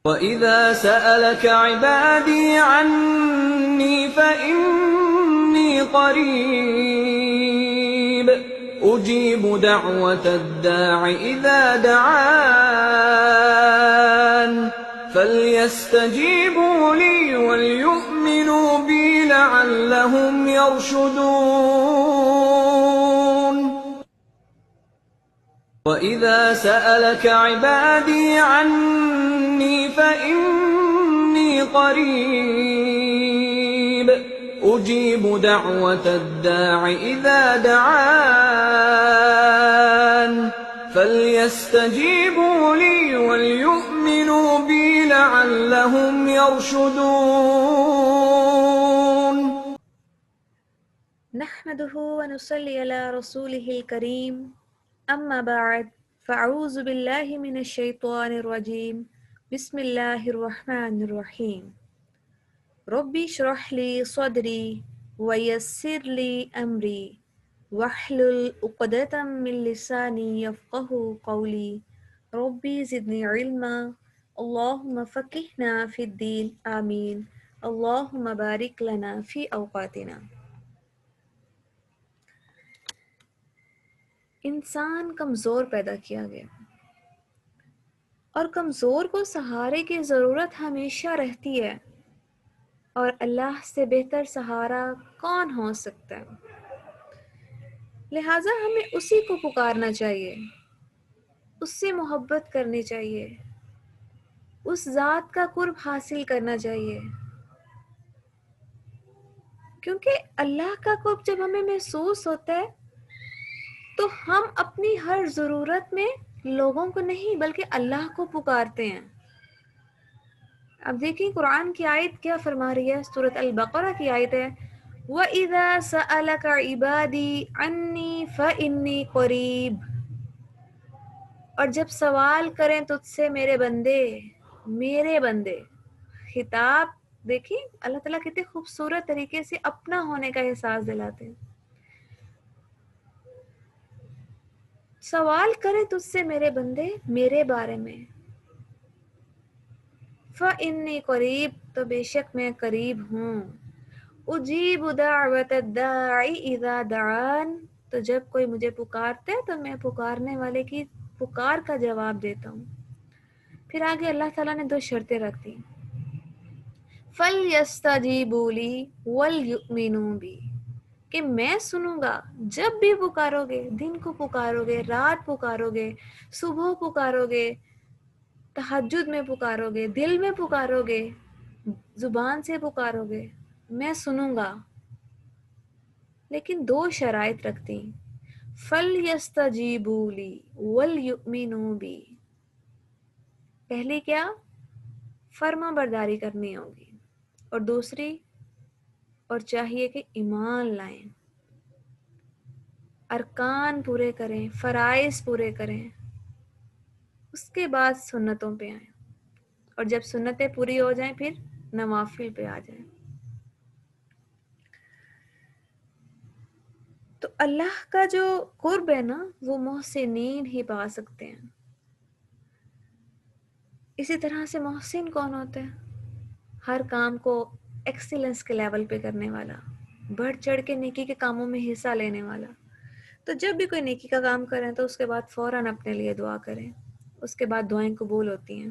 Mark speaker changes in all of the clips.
Speaker 1: وَإِذَا سَأَلَكَ عِبَادِي عَنِّي فَإِنِّي قَرِيبٌ أُجِيبُ دَعْوَةَ الدَّاعِ إِذَا دَعَانِ فَلْيَسْتَجِيبُوا لِي وَلْيُؤْمِنُوا بِي لَعَلَّهُمْ يَرْشُدُونَ وَإِذَا سَأَلَكَ عِبَادِي عَنِّي فَإِنِّي قَرِيبٌ أُجِيبُ دَعْوَةَ الدَّاعِ إِذَا دَعَانِ فَلْيَسْتَجِيبُوا لِي وَلْيُؤْمِنُوا بِي لَعَلَّهُمْ يَرْشُدُونَ
Speaker 2: نحمده ونصلي على رسوله الكريم أما بعد فأعوذ بالله من الشيطان الرجيم بسم الله الرحمن الرحيم ربي اشرح لي صدري ويسر لي أمري واحلل عقدة من لساني يفقه قولي ربي زدني علما اللهم فقهنا في الدين آمين اللهم بارك لنا في أوقاتنا. انسان کمزور پیدا کیا گیا اور کمزور کو سہارے کی ضرورت ہمیشہ رہتی ہے، اور اللہ سے بہتر سہارا کون ہو سکتا ہے؟ لہٰذا ہمیں اسی کو پکارنا چاہیے، اس سے محبت کرنی چاہیے، اس ذات کا قرب حاصل کرنا چاہیے، کیونکہ اللہ کا قرب جب ہمیں محسوس ہوتا ہے تو ہم اپنی ہر ضرورت میں لوگوں کو نہیں بلکہ اللہ کو پکارتے ہیں۔ اب دیکھیں قرآن کی آیت کیا فرما رہی ہے، سورۃ البقرہ کی آیت ہے وَإِذَا سَأَلَكَ عِبَادِي عَنِّي فَإِنِّي قَرِيبٌ، اور جب سوال کریں تجھ سے میرے بندے، میرے بندے، خطاب دیکھیں اللہ تعالیٰ کتنے خوبصورت طریقے سے اپنا ہونے کا احساس دلاتے ہیں۔ سوال کریں تجھ سے میرے بندے میرے بارے میں، فَإِنِّي قریب، تو بے شک میں قریب ہوں، اجیب دعوت الداعِ اذا دعان، تو جب کوئی مجھے پکارتا ہے تو میں پکارنے والے کی پکار کا جواب دیتا ہوں۔ پھر آگے اللہ تعالیٰ نے 2 شرطیں رکھ دی، فَلْيَسْتَجِيبُوا لِي وَلْيُؤْمِنُوا بِي، کہ میں سنوں گا جب بھی پکارو گے، دن کو پکارو گے، رات پکارو گے، صبح پکارو گے، تہجد میں پکارو گے، دل میں پکارو گے، زبان سے پکارو گے، میں سنوں گا، لیکن 2 شرائط رکھتی، فَلْيَسْتَجِيبُوا لِي وَلْيُؤْمِنُوا بِي، پہلی کیا؟ فرما برداری کرنی ہوگی، اور دوسری اور چاہیے کہ ایمان لائیں، ارکان پورے کریں، فرائض پورے کریں، اس کے بعد سنتوں پہ آئیں، اور جب سنتیں پوری ہو جائیں پھر نوافل پہ آ جائیں۔ تو اللہ کا جو قرب ہے نا وہ محسنین ہی پا سکتے ہیں۔ اسی طرح سے محسن کون ہوتا ہے؟ ہر کام کو ایکسیلنس کے لیول پہ کرنے والا، بڑھ چڑھ کے نیکی کے کاموں میں حصہ لینے والا۔ تو جب بھی کوئی نیکی کا کام کریں تو اس کے بعد فوراً اپنے لیے دعا کریں، اس کے بعد دعائیں قبول ہوتی ہیں۔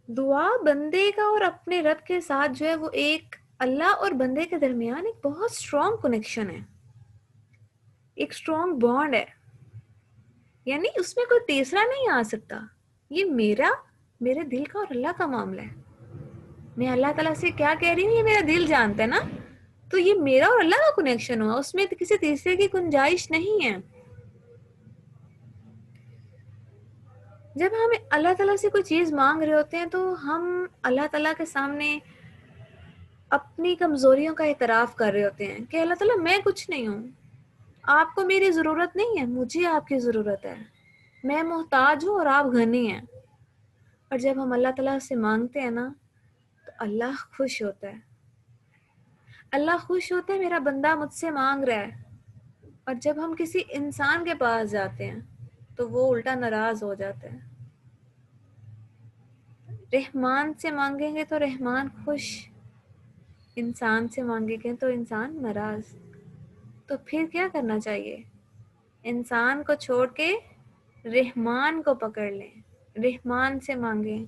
Speaker 2: دعا بندے کا اور اپنے رب کے ساتھ جو ہے وہ ایک اللہ اور بندے کے درمیان ایک بہت اسٹرانگ کنیکشن ہے، ایک اسٹرانگ بانڈ ہے، یعنی اس میں کوئی تیسرا نہیں آ سکتا۔ یہ میرے دل کا اور اللہ کا معاملہ ہے، میں اللہ تعالیٰ سے کیا کہہ رہی ہوں یہ میرا دل جانتا ہے نا، تو یہ میرا اور اللہ کا کنیکشن ہوا، اس میں کسی تیسرے کی گنجائش نہیں ہے۔ جب ہم اللہ تعالیٰ سے کوئی چیز مانگ رہے ہوتے ہیں تو ہم اللہ تعالیٰ کے سامنے اپنی کمزوریوں کا اعتراف کر رہے ہوتے ہیں کہ اللہ تعالیٰ میں کچھ نہیں ہوں، آپ کو میری ضرورت نہیں ہے، مجھے آپ کی ضرورت ہے، میں محتاج ہوں اور آپ غنی ہیں۔ اور جب ہم اللہ تعالیٰ سے مانگتے ہیں نا تو اللہ خوش ہوتا ہے، اللہ خوش ہوتا ہے میرا بندہ مجھ سے مانگ رہا ہے۔ اور جب ہم کسی انسان کے پاس جاتے ہیں تو وہ الٹا ناراض ہو جاتا ہے، رحمان سے مانگیں گے تو رحمان خوش، انسان سے مانگیں گے تو انسان ناراض. تو پھر کیا کرنا چاہیے؟ انسان کو چھوڑ کے رحمان کو پکڑ لیں، رحمان سے مانگیں.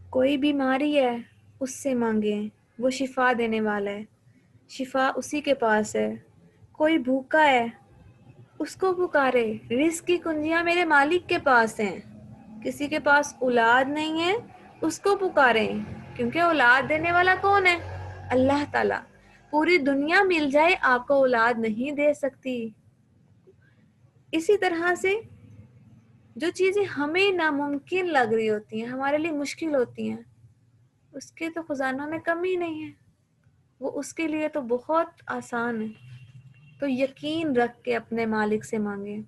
Speaker 2: کوئی بیماری ہے اس سے مانگیں، وہ شفا دینے والا ہے، شفا اسی کے پاس ہے. کوئی بھوکا ہے اس کو پکارے، رزق کی کنجیاں میرے مالک کے پاس ہیں. کسی کے پاس اولاد نہیں ہے اس کو پکاریں، کیونکہ اولاد دینے والا کون ہے؟ اللہ تعالیٰ. پوری دنیا مل جائے آپ کو اولاد نہیں دے سکتی. اسی طرح سے جو چیزیں ہمیں ناممکن لگ رہی ہوتی ہیں، ہمارے لیے مشکل ہوتی ہیں، اس کے تو خزانوں میں کمی نہیں ہے، وہ اس کے لیے تو بہت آسان ہے. تو یقین رکھ کے اپنے مالک سے مانگیں.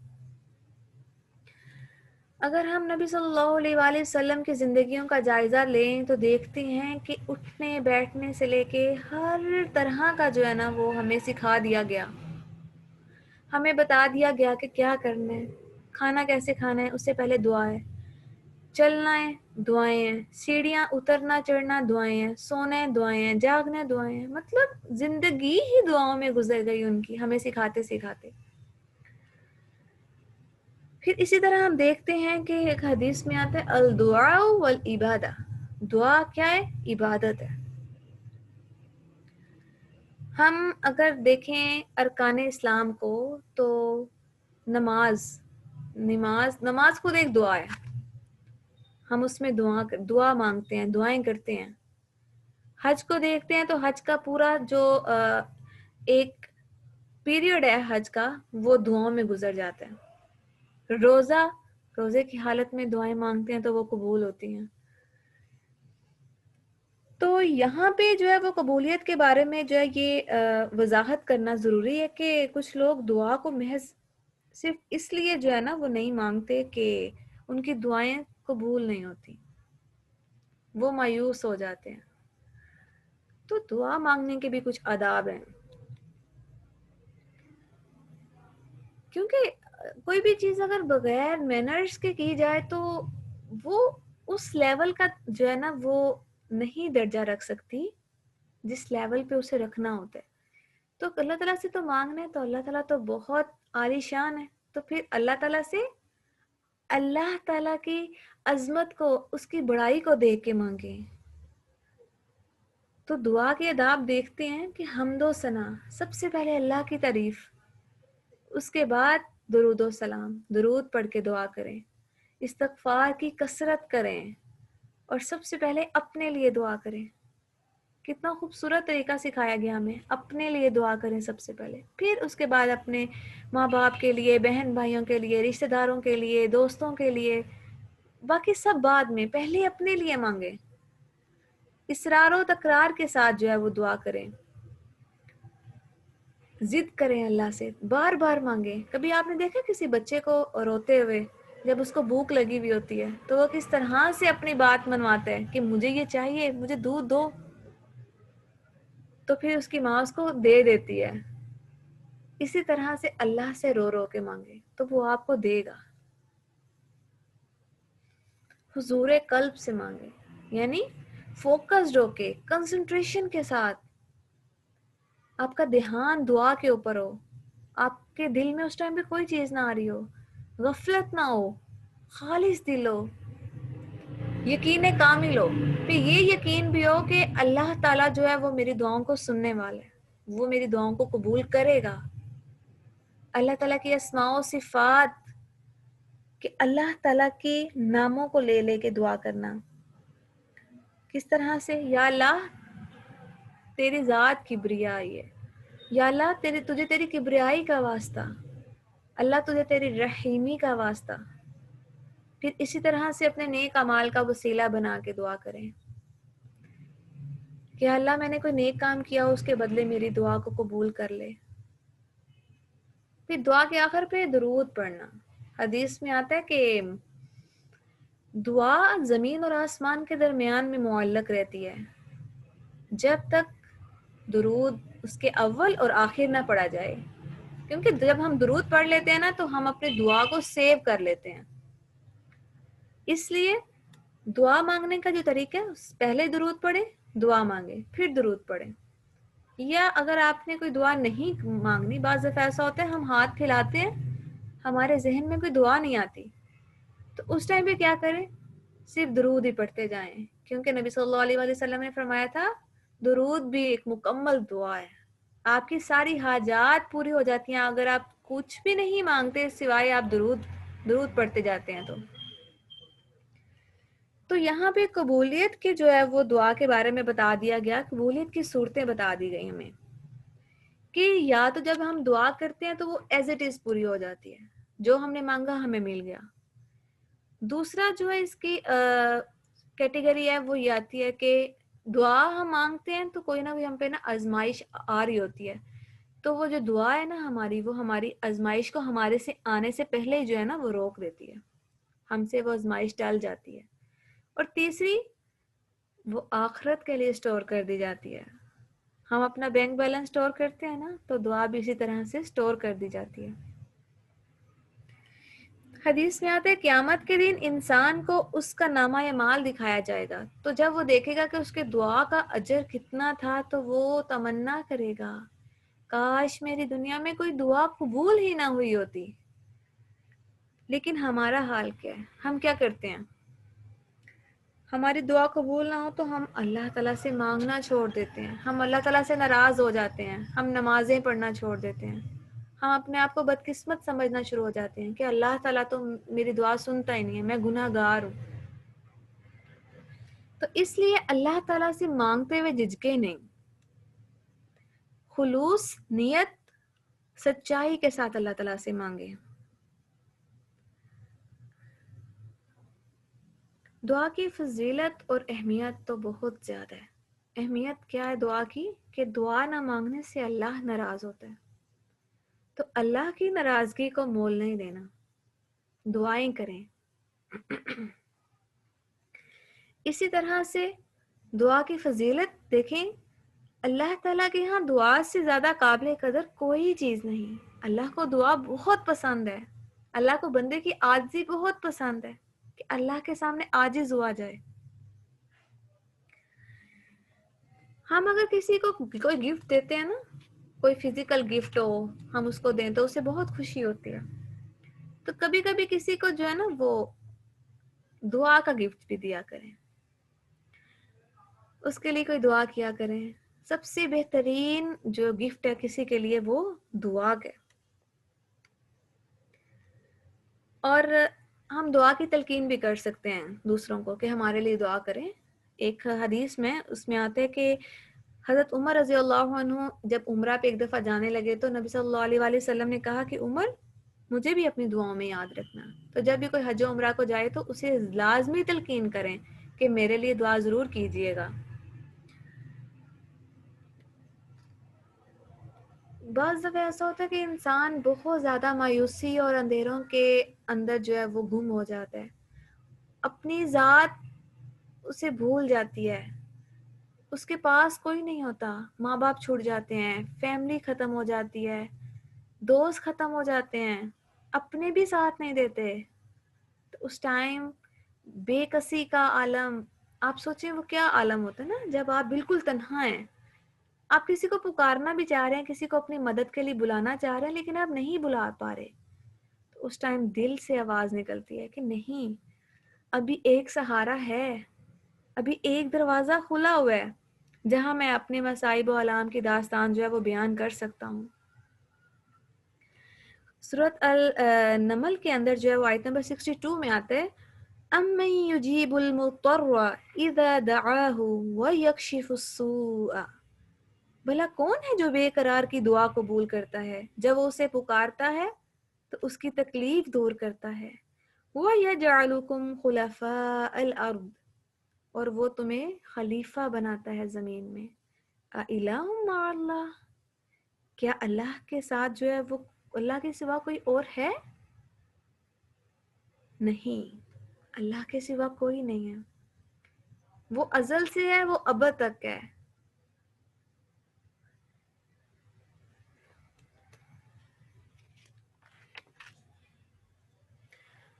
Speaker 2: اگر ہم نبی صلی اللہ علیہ وآلہ وسلم کی زندگیوں کا جائزہ لیں تو دیکھتے ہیں کہ اٹھنے بیٹھنے سے لے کے ہر طرح کا جو ہے نا وہ ہمیں سکھا دیا گیا، ہمیں بتا دیا گیا کہ کیا کرنا ہے، کھانا کیسے کھانا ہے. اس سے پہلے دعا ہے، چلنا ہے دعائیں ہیں، سیڑھیاں اترنا چڑھنا دعائیں ہیں، سونا ہے دعائیں ہیں، جاگنا دعائیں ہیں. مطلب زندگی ہی دعاؤں میں گزر گئی ان کی، ہمیں سکھاتے سکھاتے. پھر اسی طرح ہم دیکھتے ہیں کہ ایک حدیث میں آتا ہے الدعاء والعبادہ. دعا کیا ہے؟ عبادت ہے. ہم اگر دیکھیں ارکان اسلام کو تو نماز خود ایک دعا ہے. ہم اس میں دعا مانگتے ہیں، دعائیں کرتے ہیں. حج کو دیکھتے ہیں تو حج کا پورا جو ایک پیریڈ ہے حج کا، وہ دعاؤں میں گزر جاتا ہے. روزے کی حالت میں دعائیں مانگتے ہیں تو وہ قبول ہوتی ہیں. تو یہاں پہ جو ہے وہ قبولیت کے بارے میں جو ہے یہ وضاحت کرنا ضروری ہے کہ کچھ لوگ دعا کو محض صرف اس لیے جو ہے نا وہ نہیں مانگتے کہ ان کی دعائیں قبول نہیں ہوتی، وہ مایوس ہو جاتے ہیں. تو دعا مانگنے کے بھی کچھ آداب ہیں، کیونکہ کوئی بھی چیز اگر بغیر مینرز کے کی جائے تو وہ اس لیول کا جو ہے نا وہ نہیں درجہ رکھ سکتی جس لیول پہ اسے رکھنا ہوتا ہے. تو اللہ تعالیٰ سے تو مانگنا ہے تو اللہ تعالیٰ تو بہت عالی شان ہے. تو پھر اللہ تعالیٰ سے اللہ تعالیٰ کی عظمت کو، اس کی بڑائی کو دیکھ کے مانگیں. تو دعا کے آداب دیکھتے ہیں کہ حمد و ثنا، سب سے پہلے اللہ کی تعریف، اس کے بعد درود و سلام، درود پڑھ کے دعا کریں، استغفار کی کثرت کریں، اور سب سے پہلے اپنے لیے دعا کریں. کتنا خوبصورت طریقہ سکھایا گیا ہمیں، اپنے لیے دعا کریں سب سے پہلے، پھر اس کے بعد اپنے ماں باپ کے لیے، بہن بھائیوں کے لیے، رشتہ داروں کے لیے، دوستوں کے لیے، باقی سب بعد میں، پہلے اپنے لیے مانگیں. اصرار و تکرار کے ساتھ جو ہے وہ دعا کریں، ضد کریں اللہ سے، بار بار مانگیں. کبھی آپ نے دیکھا کسی بچے کو روتے ہوئے، جب اس کو بھوک لگی ہوئی ہوتی ہے تو وہ کس طرح سے اپنی بات منواتا ہے کہ مجھے یہ چاہیے، مجھے دودھ دو، تو پھر اس کی ماں اس کو دے دیتی ہے. اسی طرح سے اللہ سے رو رو کے مانگے تو وہ آپ کو دے گا. حضور قلب سے مانگے، یعنی فوکسڈ ہو کے، کنسنٹریشن کے ساتھ، آپ کا دھیان دعا کے اوپر ہو، آپ کے دل میں اس ٹائم پہ کوئی چیز نہ آ رہی ہو، غفلت نہ ہو، خالص دل ہو، یقین کامل ہو. پھر یہ یقین بھی ہو کہ اللہ تعالیٰ جو ہے وہ میری دعاؤں کو سننے والا ہے، وہ میری دعاؤں کو قبول کرے گا. اللہ تعالیٰ کی اسماء و صفات، کہ اللہ تعالیٰ کے ناموں کو لے لے کے دعا کرنا. کس طرح سے؟ یا اللہ تیری ذات کبریائی ہے، یا اللہ تجھے تیری کبریائی کا واسطہ، اللہ تجھے تیری رحیمی کا واسطہ. پھر اسی طرح سے اپنے نیک اعمال کا وسیلہ بنا کے دعا کریں کہ اللہ میں نے کوئی نیک کام کیا، اس کے بدلے میری دعا کو قبول کر لے. پھر دعا کے آخر پہ درود پڑھنا. حدیث میں آتا ہے کہ دعا زمین اور آسمان کے درمیان میں معلق رہتی ہے جب تک درود اس کے اول اور آخر نہ پڑھا جائے، کیونکہ جب ہم درود پڑھ لیتے ہیں نا تو ہم اپنے دعا کو سیو کر لیتے ہیں. اس لیے دعا مانگنے کا جو طریقہ ہے پہلے درود پڑھے، دعا مانگے، پھر درود پڑھے. یا اگر آپ نے کوئی دعا نہیں مانگنی، بعض دفعہ ایسا ہوتا ہے ہم ہاتھ پھیلاتے ہیں، ہمارے ذہن میں کوئی دعا نہیں آتی، تو اس ٹائم پہ کیا کریں؟ صرف درود ہی پڑھتے جائیں، کیونکہ نبی صلی اللہ علیہ وسلم نے فرمایا تھا درود بھی ایک مکمل دعا ہے، آپ کی ساری حاجات پوری ہو جاتی ہیں اگر آپ کچھ بھی نہیں مانگتے سوائے آپ درود پڑھتے جاتے ہیں. تو یہاں پہ قبولیت کی جو ہے وہ دعا کے بارے میں بتا دیا گیا، قبولیت کی صورتیں بتا دی گئی ہمیں کہ یا تو جب ہم دعا کرتے ہیں تو وہ ایز اٹ از پوری ہو جاتی ہے، جو ہم نے مانگا ہمیں مل گیا. دوسرا جو ہے اس کی کیٹیگری ہے وہ یہ آتی ہے کہ دعا ہم مانگتے ہیں تو کوئی نہ کوئی ہم پہ نا آزمائش آ رہی ہوتی ہے، تو وہ جو دعا ہے نا ہماری، وہ ہماری آزمائش کو ہمارے سے آنے سے پہلے جو ہے نا وہ روک دیتی ہے، ہم سے وہ آزمائش ٹل جاتی ہے. اور تیسری وہ آخرت کے لیے سٹور کر دی جاتی ہے. ہم اپنا بینک بیلنس سٹور کرتے ہیں نا، تو دعا بھی اسی طرح سے سٹور کر دی جاتی ہے. حدیث میں آتا ہے قیامت کے دن انسان کو اس کا نامہ اعمال دکھایا جائے گا، تو جب وہ دیکھے گا کہ اس کے دعا کا اجر کتنا تھا تو وہ تمنا کرے گا کاش میری دنیا میں کوئی دعا قبول ہی نہ ہوئی ہوتی. لیکن ہمارا حال کیا ہے؟ ہم کیا کرتے ہیں؟ ہماری دعا قبول نہ ہو تو ہم اللہ تعالیٰ سے مانگنا چھوڑ دیتے ہیں، ہم اللہ تعالیٰ سے ناراض ہو جاتے ہیں، ہم نمازیں پڑھنا چھوڑ دیتے ہیں، ہم اپنے آپ کو بدقسمت سمجھنا شروع ہو جاتے ہیں کہ اللہ تعالیٰ تو میری دعا سنتا ہی نہیں ہے، میں گناہ گار ہوں. تو اس لیے اللہ تعالیٰ سے مانگتے ہوئے جھجکے نہیں، خلوص نیت سچائی کے ساتھ اللہ تعالیٰ سے مانگے. دعا کی فضیلت اور اہمیت تو بہت زیادہ ہے. اہمیت کیا ہے دعا کی؟ کہ دعا نہ مانگنے سے اللہ ناراض ہوتا ہے، تو اللہ کی ناراضگی کو مول نہیں دینا، دعائیں کریں. اسی طرح سے دعا کی فضیلت دیکھیں، اللہ تعالیٰ کے ہاں دعا سے زیادہ قابل قدر کوئی چیز نہیں. اللہ کو دعا بہت پسند ہے، اللہ کو بندے کی عاجزی بہت پسند ہے کہ اللہ کے سامنے عاجز ہوا جائے. ہم اگر کسی کو کوئی گفٹ دیتے ہیں نا، کوئی فزیکل گفٹ ہو، ہم اس کو دیں تو اسے بہت خوشی ہوتی ہے. تو کبھی کبھی کسی کو جو ہے نا وہ دعا کا گفٹ بھی دیا کریں، اس کے لیے کوئی دعا کیا کریں. سب سے بہترین جو گفٹ ہے کسی کے لیے وہ دعا ہے. اور ہم دعا کی تلقین بھی کر سکتے ہیں دوسروں کو کہ ہمارے لیے دعا کریں. ایک حدیث میں اس میں آتا ہے کہ حضرت عمر رضی اللہ عنہ جب عمرہ پہ ایک دفعہ جانے لگے تو نبی صلی اللہ علیہ وآلہ وسلم نے کہا کہ عمر مجھے بھی اپنی دعاؤں میں یاد رکھنا. تو جب بھی کوئی حج و عمرہ کو جائے تو اسے لازمی تلقین کریں کہ میرے لیے دعا ضرور کیجیے گا. بعض دفعہ ایسا ہوتا ہے کہ انسان بہت زیادہ مایوسی اور اندھیروں کے اندر جو ہے وہ گم ہو جاتا ہے، اپنی ذات اسے بھول جاتی ہے، اس کے پاس کوئی نہیں ہوتا، ماں باپ چھوٹ جاتے ہیں، فیملی ختم ہو جاتی ہے، دوست ختم ہو جاتے ہیں، اپنے بھی ساتھ نہیں دیتے. تو اس ٹائم بے کسی کا عالم، آپ سوچیں وہ کیا عالم ہوتا ہے نا جب آپ بالکل تنہا ہیں، آپ کسی کو پکارنا بھی چاہ رہے ہیں، کسی کو اپنی مدد کے لیے بلانا چاہ رہے ہیں لیکن آپ نہیں بلا پا رہے. تو اس ٹائم دل سے آواز نکلتی ہے کہ نہیں، ابھی ایک سہارا ہے، ابھی ایک دروازہ کھلا ہوا ہے جہاں میں اپنے مصائب و آلام کی داستان جو ہے وہ بیان کر سکتا ہوں. سورۃ النمل کے اندر جو ہے وہ آیت نمبر 62 میں آتا ہے اَمَّن يُجِيبُ الْمُضْطَرَّ إِذَا دَعَاهُ وَيَكْشِفُ السُّوءَ، بھلا کون ہے جو بے قرار کی دعا قبول کرتا ہے جب وہ اسے پکارتا ہے تو اس کی تکلیف دور کرتا ہے. وَيَجْعَلُكُمْ خُلَفَاءَ الْأَرْضِ، اور وہ تمہیں خلیفہ بناتا ہے زمین میں. أَإِلَٰهٌ مَّعَ اللَّهِ، کیا اللہ کے ساتھ جو ہے وہ اللہ کے سوا کوئی اور ہے؟ نہیں، اللہ کے سوا کوئی نہیں ہے، وہ ازل سے ہے، وہ ابد تک ہے.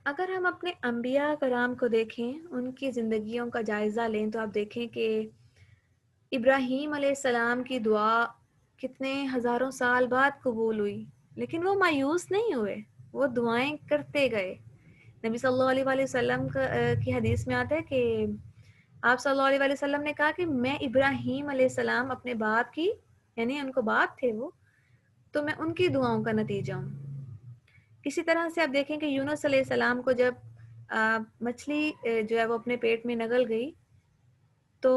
Speaker 2: اگر ہم اپنے انبیاء کرام کو دیکھیں، ان کی زندگیوں کا جائزہ لیں، تو آپ دیکھیں کہ ابراہیم علیہ السلام کی دعا کتنے ہزاروں سال بعد قبول ہوئی، لیکن وہ مایوس نہیں ہوئے، وہ دعائیں کرتے گئے۔ نبی صلی اللہ علیہ وآلہ وسلم کی حدیث میں آتا ہے کہ آپ صلی اللہ علیہ وسلم نے کہا کہ میں ابراہیم علیہ السلام اپنے باپ کی، یعنی ان کو باپ تھے وہ، تو میں ان کی دعاؤں کا نتیجہ ہوں۔ اسی طرح سے آپ دیکھیں کہ یونس علیہ السلام کو جب مچھلی جو ہے وہ اپنے پیٹ میں نگل گئی، تو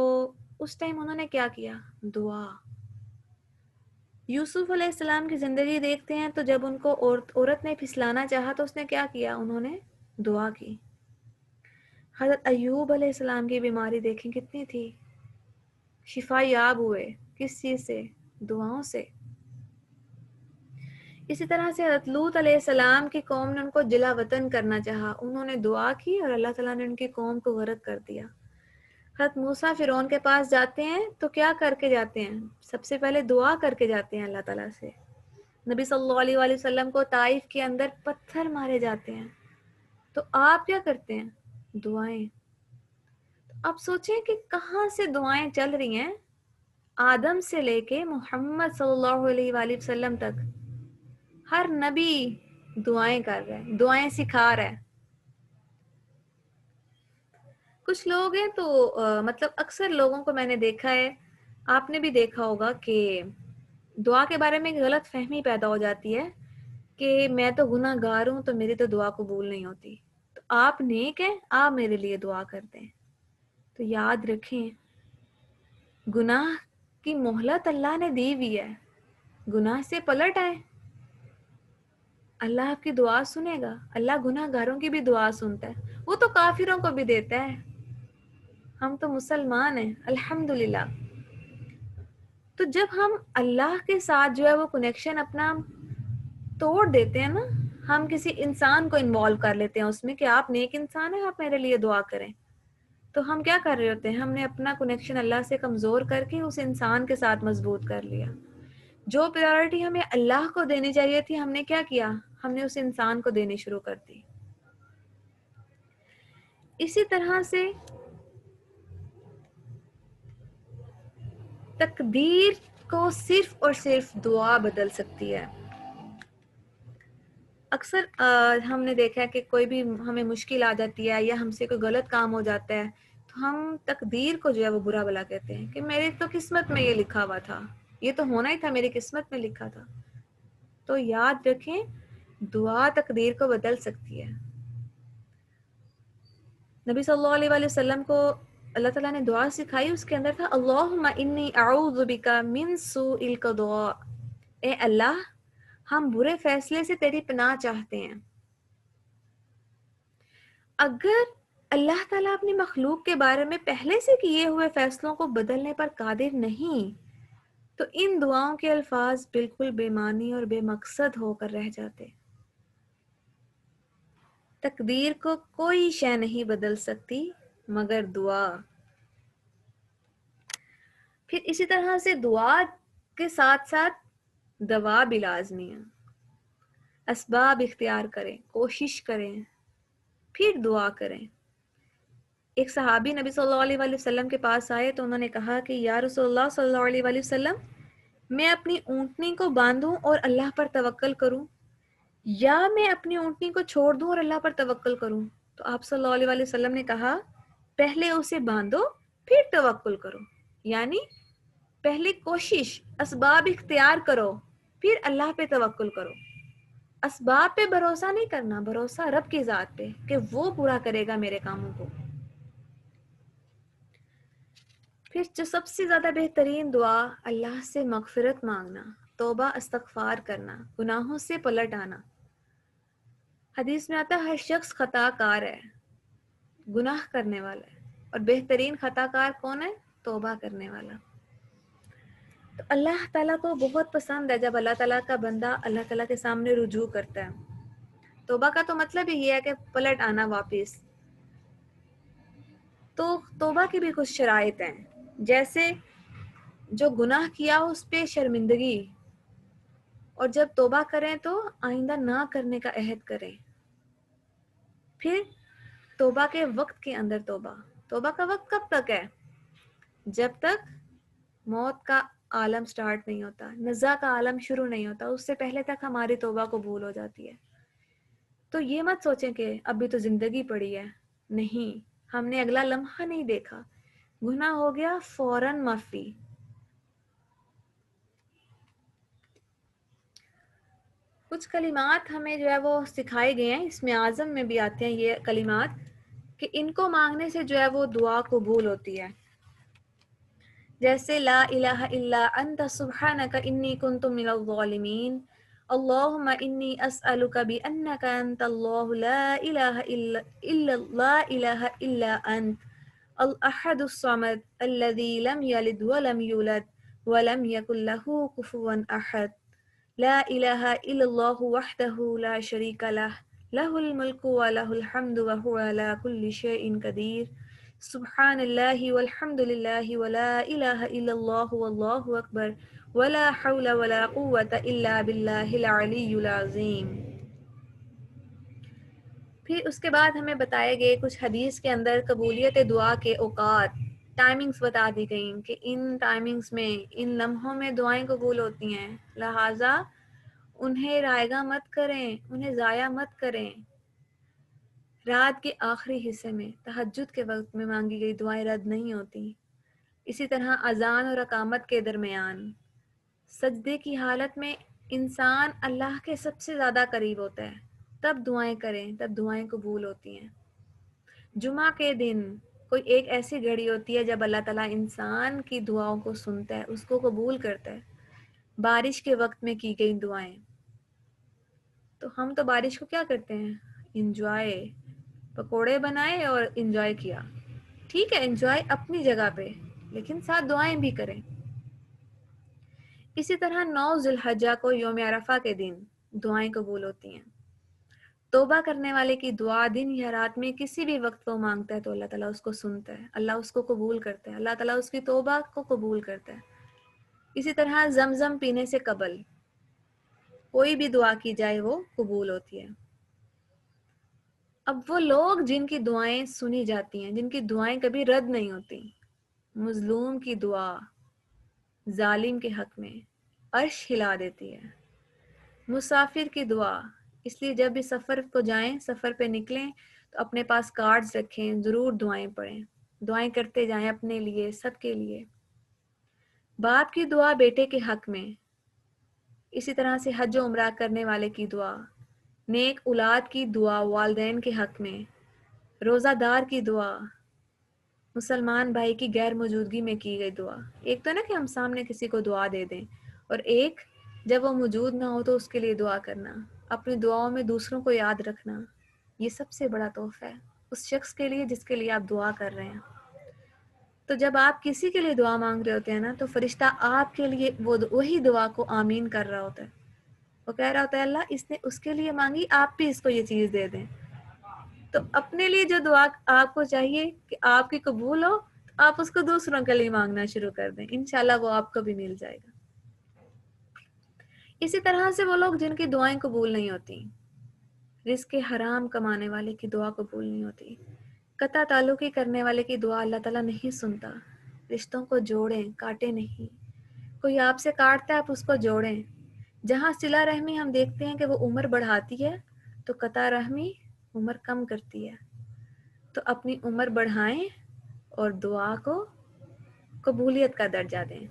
Speaker 2: اس ٹائم انہوں نے کیا کیا؟ دعا۔ یوسف علیہ السلام کی زندگی دیکھتے ہیں تو جب ان کو عورت نے پھسلانا چاہا تو اس نے کیا کیا؟ انہوں نے دعا کی۔ حضرت ایوب علیہ السلام کی بیماری دیکھیں کتنی تھی، شفا یاب ہوئے، کس چیز سے؟ دعاؤں سے۔ اسی طرح سے حضرت لوط علیہ السلام کی قوم نے ان کو جلا وطن کرنا چاہا، انہوں نے دعا کی اور اللہ تعالیٰ نے ان کی قوم کو غرق کر دیا۔ حضرت موسیٰ فرعون کے پاس جاتے ہیں تو کیا کر کے جاتے ہیں؟ سب سے پہلے دعا کر کے جاتے ہیں اللہ تعالیٰ سے۔ نبی صلی اللہ علیہ وآلہ وسلم کو طائف کے اندر پتھر مارے جاتے ہیں تو آپ کیا کرتے ہیں؟ دعائیں۔ اب سوچیں کہ کہاں سے دعائیں چل رہی ہیں، آدم سے لے کے محمد صلی اللہ علیہ وآلہ وسلم تک ہر نبی دعائیں کر رہے ہیں، دعائیں سکھا رہا ہے۔ کچھ لوگ ہیں تو مطلب اکثر لوگوں کو میں نے دیکھا ہے، آپ نے بھی دیکھا ہوگا کہ دعا کے بارے میں ایک غلط فہمی پیدا ہو جاتی ہے کہ میں تو گناہ گار ہوں تو میری تو دعا قبول نہیں ہوتی، تو آپ نیک ہیں، آپ میرے لیے دعا کرتے ہیں۔ تو یاد رکھیں، گناہ کی مہلت اللہ نے دی ہوئی ہے، گناہ سے پلٹ آئے، اللہ آپ کی دعا سنے گا۔ اللہ گناہ گاروں کی بھی دعا سنتا ہے، وہ تو کافروں کو بھی دیتا ہے، ہم تو مسلمان ہیں الحمدللہ۔ تو جب ہم اللہ کے ساتھ جو ہے وہ کنیکشن اپنا توڑ دیتے ہیں نا، ہم کسی انسان کو انوالو کر لیتے ہیں اس میں کہ آپ نیک انسان ہیں، آپ میرے لیے دعا کریں، تو ہم کیا کر رہے ہوتے ہیں؟ ہم نے اپنا کنیکشن اللہ سے کمزور کر کے اس انسان کے ساتھ مضبوط کر لیا۔ جو پریورٹی ہمیں اللہ کو دینی چاہیے تھی، ہم نے کیا کیا؟ ہم نے اس انسان کو دینی شروع کر دی۔ اسی طرح سے تقدیر کو صرف اور صرف دعا بدل سکتی ہے۔ اکثر ہم نے دیکھا ہے کہ کوئی بھی ہمیں مشکل آ جاتی ہے یا ہم سے کوئی غلط کام ہو جاتا ہے تو ہم تقدیر کو جو ہے وہ برا بلا کہتے ہیں کہ میری تو قسمت میں یہ لکھا ہوا تھا، یہ تو ہونا ہی تھا، میری قسمت میں لکھا تھا۔ تو یاد رکھیں، دعا تقدیر کو بدل سکتی ہے۔ نبی صلی اللہ علیہ وآلہ وسلم کو اللہ تعالیٰ نے دعا سکھائی، اس کے اندر تھا اللہم انی اعوذ بک من سوء القضاء، اے اللہ ہم برے فیصلے سے تیری پناہ چاہتے ہیں۔ اگر اللہ تعالیٰ اپنی مخلوق کے بارے میں پہلے سے کیے ہوئے فیصلوں کو بدلنے پر قادر نہیں تو ان دعاؤں کے الفاظ بالکل بے معنی اور بے مقصد ہو کر رہ جاتے۔ تقدیر کو کوئی شے نہیں بدل سکتی مگر دعا۔ پھر اسی طرح سے دعا کے ساتھ ساتھ دوا بھی لازمی ہے۔ اسباب اختیار کریں، کوشش کریں، پھر دعا کریں۔ ایک صحابی نبی صلی اللہ علیہ وآلہ وسلم کے پاس آئے تو انہوں نے کہا کہ یا رسول اللہ صلی اللہ علیہ وآلہ وسلم، میں اپنی اونٹنی کو باندھوں اور اللہ پر توکل کروں یا میں اپنی اونٹنی کو چھوڑ دوں اور اللہ پر توکل کروں؟ تو آپ صلی اللہ علیہ وآلہ وسلم نے کہا پہلے اسے باندھو پھر توکل کرو، یعنی پہلے کوشش، اسباب اختیار کرو، پھر اللہ پہ توکل کرو۔ اسباب پہ بھروسہ نہیں کرنا، بھروسہ رب کی ذات پہ کہ وہ پورا کرے گا میرے کاموں کو۔ پھر جو سب سے زیادہ بہترین دعا، اللہ سے مغفرت مانگنا، توبہ استغفار کرنا، گناہوں سے پلٹ آنا۔ حدیث میں آتا ہے ہر شخص خطا کار ہے، گناہ کرنے والا ہے، اور بہترین خطا کار کون ہے؟ توبہ کرنے والا۔ تو اللہ تعالیٰ کو بہت پسند ہے جب اللہ تعالیٰ کا بندہ اللہ تعالیٰ کے سامنے رجوع کرتا ہے۔ توبہ کا تو مطلب ہی یہ ہے کہ پلٹ آنا واپس۔ تو توبہ کی بھی کچھ شرائط ہیں، جیسے جو گناہ کیا اس پہ شرمندگی، اور جب توبہ کریں تو آئندہ نہ کرنے کا عہد کریں۔ پھر توبہ کے وقت کے اندر توبہ کا وقت کب تک ہے؟ جب تک موت کا عالم سٹارٹ نہیں ہوتا، نزا کا عالم شروع نہیں ہوتا، اس سے پہلے تک ہماری توبہ قبول ہو جاتی ہے۔ تو یہ مت سوچیں کہ ابھی تو زندگی پڑی ہے، نہیں، ہم نے اگلا لمحہ نہیں دیکھا، گناہ ہو گیا فوراً معافی۔ کچھ کلمات ہمیں جو ہے وہ سکھائے گئے ہیں، اس میں اعظم میں بھی آتے ہیں یہ کلمات، کہ ان کو مانگنے سے جو ہے وہ دعا قبول ہوتی ہے۔ جیسے لا الہ الا انت سبحانک انی کنت من الظالمین، اللہم انی اسألک بانک انت اللہ لا الہ الا انت الاحد الصمد الذی لم یلد ولم یولد ولم یکن له کفوا احد، لا الہ الا اللہ وحدہ لا شریک لہ، لہ الملک ولہ الحمد وہو علی کل شیء قدیر، سبحان اللہ والحمد للہ ولا الہ الا اللہ واللہ اکبر ولا حول ولا قوة الا باللہ العلی العظیم۔ پھر اس کے بعد ہمیں بتائے گئے کچھ حدیث کے اندر قبولیت دعا کے اوقات، ٹائمنگز بتا دی گئیں کہ ان ٹائمنگز میں، ان لمحوں میں دعائیں قبول ہوتی ہیں، لہٰذا انہیں رائگاں مت کریں، انہیں ضائع مت کریں۔ رات کے آخری حصے میں، تہجد کے وقت میں مانگی گئی دعائیں رد نہیں ہوتی۔ اسی طرح اذان اور اقامت کے درمیان، سجدے کی حالت میں انسان اللہ کے سب سے زیادہ قریب ہوتا ہے، تب دعائیں کریں، تب دعائیں قبول ہوتی ہیں۔ جمعہ کے دن کوئی ایک ایسی گھڑی ہوتی ہے جب اللہ تعالیٰ انسان کی دعاؤں کو سنتا ہے، اس کو قبول کرتا ہے۔ بارش کے وقت میں کی گئی دعائیں، تو ہم تو بارش کو کیا کرتے ہیں؟ انجوائے، پکوڑے بنائے اور انجوائے کیا، ٹھیک ہے، انجوائے اپنی جگہ پہ، لیکن ساتھ دعائیں بھی کریں۔ اسی طرح 9 ذی الحجہ کو یوم عرفہ کے دن دعائیں قبول ہوتی ہیں۔ توبہ کرنے والے کی دعا دن یا رات میں کسی بھی وقت وہ مانگتا ہے تو اللہ تعالیٰ اس کو سنتا ہے، اللہ اس کو قبول کرتا ہے، اللہ تعالیٰ اس کی توبہ کو قبول کرتا ہے۔ اسی طرح زمزم پینے سے قبل کوئی بھی دعا کی جائے وہ قبول ہوتی ہے۔ اب وہ لوگ جن کی دعائیں سنی جاتی ہیں، جن کی دعائیں کبھی رد نہیں ہوتی، مظلوم کی دعا ظالم کے حق میں عرش ہلا دیتی ہے۔ مسافر کی دعا، اس لیے جب بھی سفر کو جائیں، سفر پہ نکلیں تو اپنے پاس کارڈز رکھیں، ضرور دعائیں پڑھیں، دعائیں کرتے جائیں اپنے لیے، سب کے لیے۔ باپ کی دعا بیٹے کے حق میں، اسی طرح سے حج و عمرہ کرنے والے کی دعا، نیک اولاد کی دعا والدین کے حق میں، روزہ دار کی دعا، مسلمان بھائی کی غیر موجودگی میں کی گئی دعا۔ ایک تو نا کہ ہم سامنے کسی کو دعا دے دیں، اور ایک جب وہ موجود نہ ہو تو اس کے لیے دعا کرنا، اپنی دعاؤں میں دوسروں کو یاد رکھنا، یہ سب سے بڑا تحفہ ہے اس شخص کے لیے جس کے لیے آپ دعا کر رہے ہیں۔ تو جب آپ کسی کے لیے دعا مانگ رہے ہوتے ہیں نا، تو فرشتہ آپ کے لیے وہی دعا کو آمین کر رہا ہوتا ہے، وہ کہہ رہا ہوتا ہے اللہ اس نے اس کے لیے مانگی، آپ بھی اس کو یہ چیز دے دیں۔ تو اپنے لیے جو دعا آپ کو چاہیے کہ آپ کی قبول ہو، آپ اس کو دوسروں کے لیے مانگنا شروع کر دیں، انشاءاللہ وہ آپ کو بھی مل جائے گا۔ اسی طرح سے وہ لوگ جن کی دعائیں قبول نہیں ہوتی، رزق حرام کمانے والے کی دعا قبول نہیں ہوتی، قطع تعلقی کرنے والے کی دعا اللہ تعالیٰ نہیں سنتا۔ رشتوں کو جوڑیں، کاٹے نہیں۔ کوئی آپ سے کاٹتا ہے آپ اس کو جوڑیں۔ جہاں صلہ رحمی ہم دیکھتے ہیں کہ وہ عمر بڑھاتی ہے، تو قطع رحمی عمر کم کرتی ہے۔ تو اپنی عمر بڑھائیں اور دعا کو قبولیت کا درجہ دیں۔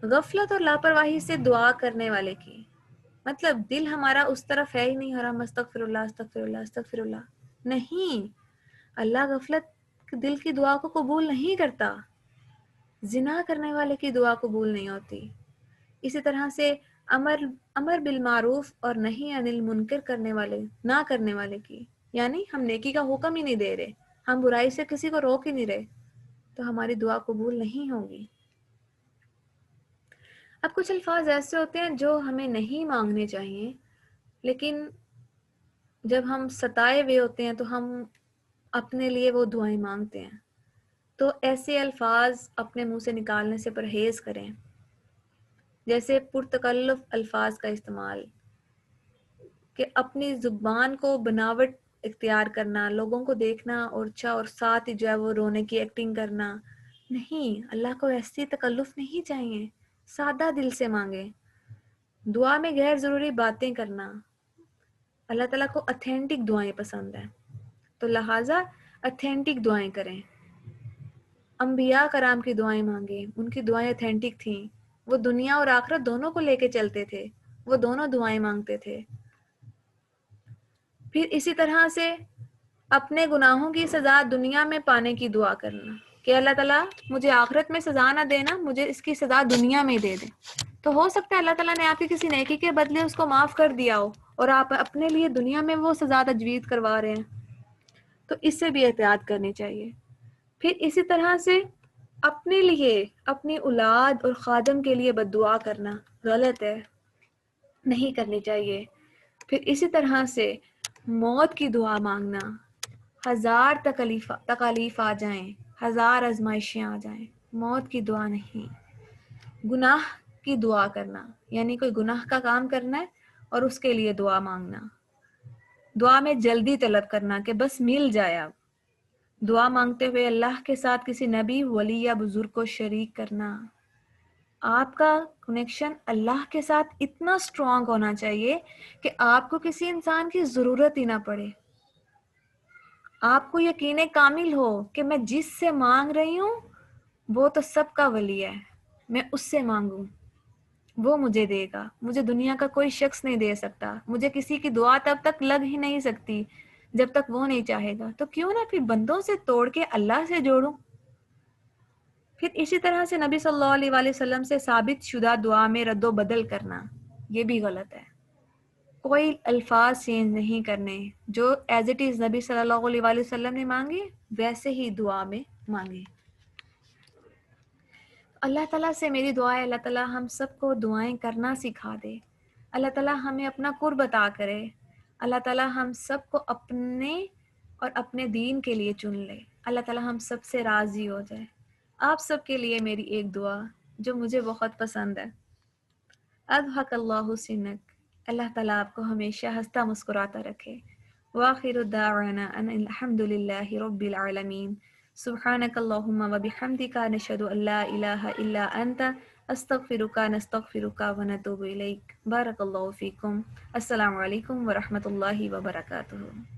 Speaker 2: غفلت اور لاپرواہی سے دعا کرنے والے کی، مطلب دل ہمارا اس طرف ہے ہی نہیں، اور ہم استغفر اللہ استغفر اللہ استغفر اللہ، نہیں، اللہ غفلت دل کی دعا کو قبول نہیں کرتا۔ زنا کرنے والے کی دعا قبول نہیں ہوتی۔ اسی طرح سے امر بالمعروف اور نہیں عن المنکر کرنے والے، نہ کرنے والے کی، یعنی ہم نیکی کا حکم ہی نہیں دے رہے، ہم برائی سے کسی کو روک ہی نہیں رہے، تو ہماری دعا قبول نہیں ہوگی۔ اب کچھ الفاظ ایسے ہوتے ہیں جو ہمیں نہیں مانگنے چاہیے، لیکن جب ہم ستائے ہوئے ہوتے ہیں تو ہم اپنے لیے وہ دعائیں مانگتے ہیں، تو ایسے الفاظ اپنے منہ سے نکالنے سے پرہیز کریں، جیسے پرتکلف الفاظ کا استعمال، کہ اپنی زبان کو بناوٹ اختیار کرنا، لوگوں کو دیکھنا اور اور ساتھ ہی جو ہے وہ رونے کی ایکٹنگ کرنا نہیں. اللہ کو ایسی تکلف نہیں چاہیے. سادہ دل سے مانگے. دعا میں غیر ضروری باتیں کرنا. اللہ تعالیٰ کو اتھینٹک دعائیں پسند ہیں، تو لہٰذا اتھینٹک دعائیں کریں. انبیاء کرام کی دعائیں مانگیں، ان کی دعائیں اتھینٹک تھیں. وہ دنیا اور آخرت دونوں کو لے کے چلتے تھے، وہ دونوں دعائیں مانگتے تھے. پھر اسی طرح سے اپنے گناہوں کی سزا دنیا میں پانے کی دعا کرنا کہ اللہ تعالیٰ مجھے آخرت میں سزا نہ دینا، مجھے اس کی سزا دنیا میں دے دے. تو ہو سکتا ہے اللہ تعالیٰ نے آپ کی کسی نیکی کے بدلے اس کو معاف کر دیا ہو اور آپ اپنے لیے دنیا میں وہ سزا تجوید کروا رہے ہیں. تو اس سے بھی احتیاط کرنی چاہیے. پھر اسی طرح سے اپنے لیے، اپنی اولاد اور خادم کے لیے بد دعا کرنا غلط ہے، نہیں کرنی چاہیے. پھر اسی طرح سے موت کی دعا مانگنا. 1000 تکالیف آ جائیں، 1000 آزمائشیں آ جائیں، موت کی دعا نہیں. گناہ کی دعا کرنا، یعنی کوئی گناہ کا کام کرنا ہے اور اس کے لیے دعا مانگنا. دعا میں جلدی طلب کرنا کہ بس مل جائے. اب دعا مانگتے ہوئے اللہ کے ساتھ کسی نبی، ولی یا بزرگ کو شریک کرنا. آپ کا کنیکشن اللہ کے ساتھ اتنا سٹرونگ ہونا چاہیے کہ آپ کو کسی انسان کی ضرورت ہی نہ پڑے. آپ کو یقین کامل ہو کہ میں جس سے مانگ رہی ہوں وہ تو سب کا ولی ہے، میں اس سے مانگوں وہ مجھے دے گا. مجھے دنیا کا کوئی شخص نہیں دے سکتا. مجھے کسی کی دعا تب تک لگ ہی نہیں سکتی جب تک وہ نہیں چاہے گا. تو کیوں نہ پھر بندوں سے توڑ کے اللہ سے جوڑوں. پھر اسی طرح سے نبی صلی اللہ علیہ وآلہ وسلم سے ثابت شدہ دعا میں رد و بدل کرنا، یہ بھی غلط ہے. کوئی الفاظ چینج نہیں کرنے، جو ایز اٹ از نبی صلی اللہ علیہ وآلہ وسلم نے مانگے ویسے ہی دعا میں مانگے. اللہ تعالیٰ سے میری دعا ہے اللہ تعالیٰ ہم سب کو دعائیں کرنا سکھا دے. اللہ تعالیٰ ہمیں اپنا قرب عطا کرے. اللہ تعالیٰ ہم سب کو اپنے اور اپنے دین کے لیے چن لے. اللہ تعالیٰ ہم سب سے راضی ہو جائے. آپ سب کے لیے میری ایک دعا جو مجھے بہت پسند ہے. اضحک اللہ سنک، اللہ تعالیٰ آپ کو ہمیشہ ہنستا مسکراتا رکھے. وآخر دعوانا ان الحمد للہ رب العالمین. سبحانک اللہم وبحمدک نشہد ان لا الہ الا انت استغفرک نستغفرک ونتوب الیک. بارک اللہ فیکم. السلام علیکم ورحمۃ اللہ وبرکاتہ.